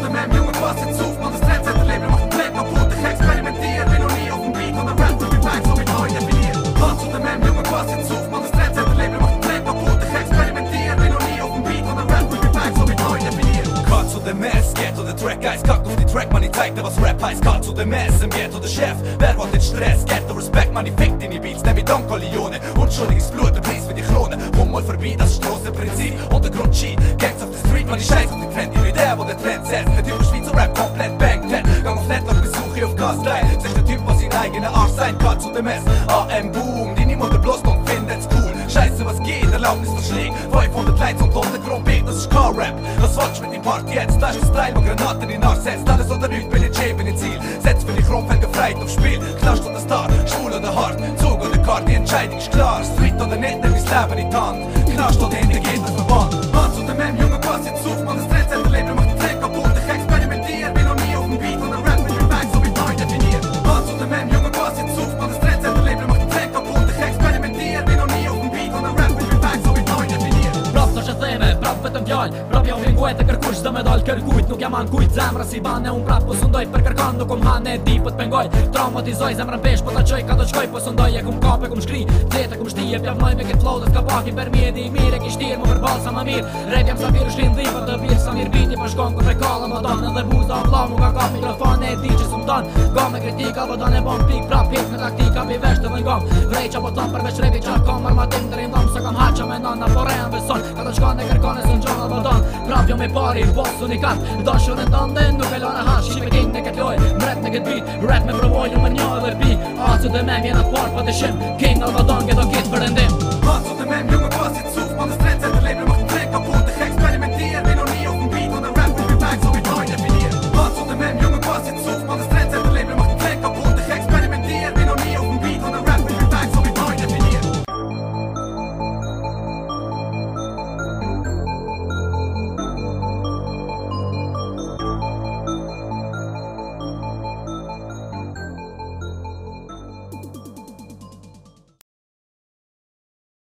de mem, jongen, was het zoef, man, de stress uit het leven mag compleet maar goed. Ik experimenteer, ben nog niet op een beat, van de rap tot die back, zo ik nooit definieer. Wat de mem, jongen, was het zoef, man, de stress uit het leven mag compleet maar goed. Ik experimenteer, ben nog niet op een beat, van de rap tot die back, zo ik nooit definieer. Cut to the mess, get to the track, guys, kakt op die track, man, die tijd, dat was rap, guys, cut to the mess, en get to the chef, wer wat dit stress, get the respect, man, die fickt in die beats, neem je dan Corleone, unschuldiges Blut, der Preis für die Krone, komm mal vorbei, das Straßenprinzip, Untergrund G, Gangs of the Street, man, die Scheiß auf die Trend, die Idee, wo der Trend setzt, der Typ Schweizer Rap, komplett bang, gang auf Network, besuche ich auf Gasline, sich der Typ, was sein eigener Arsch sein, Cut zu dem Mess, AM Boom, die niemand der bloß noch findet's cool, Scheiße, was geht, Erlaubnis verschlägt, 500 Lights und Untergrund Beat, das ist Car-Rap, das watch mit dem Party jetzt, das ist Style, wo Granaten in den Arsch setzt, alles oder nichts, bin ich bin ich Ziel, setz für die Chromfelger freit aufs Spiel, Knast oder Star, schwul oder hart, Zug oder Karte, die Entscheidung ist klar, Street oder nicht, nimm das Leben in die Hand, Knast oder hinter geht das Verband, Mann zu dem M, Junge, pass jetzt auf, man, das Trendsetter Leben macht den Track kaputt, ich experimentiere, bin noch nie auf dem Beat, und der Rap mit dem Back, so wie neu definiert, Mann zu dem M, Junge, pass jetzt auf, man, das Trendsetter Leben macht den Track kaputt, ich experimentiere, bin noch nie auf dem Beat, und der Rap mit dem Back, so wie neu definiert. Prap të shëtheme, prap vetëm fjall, prap jo vinguet e kërkush s'do me dal kërkujt, nuk jam an kujt, zemra si bane, unë prap po sundoj për kërkan, nuk kom hane, di po t'pengoj, traumatizoj, zemrën pesh, po t'a qoj, ka të qkoj, po sundoj, e kum kape, kum shkri, dhete kum shtije, pjavnoj me këtë flow, dhe s'ka paki për mjedi i mire, ki shtirë, më përbal sa ma mirë, rap jam sa virë, shlin dhipa të birë, sa mirë biti, po shkon, kur me kalla më donë, edhe buza, vla, mu ka kap mikrofon, e di që s'm donë, ga me kritika, po donë e bon pik, prap hit me taktika, pi vesh të vëngom, vrej qa po tonë, përveç repi qa kom, armatim të rindom, se kam haqa me nana, po rejan beson, ka të shkon e kërkone, së në gjonë dhe donë, prap jo me pari, boss unikat, dashur e tonë dhe nuk e lona hash, shqipe king në këtë loj, mret në këtë beat, rap me provojnë me një edhe pi, asu dhe me mjena par, pa të shim, king Albadon, gëdo kitë për endim. Asu dhe me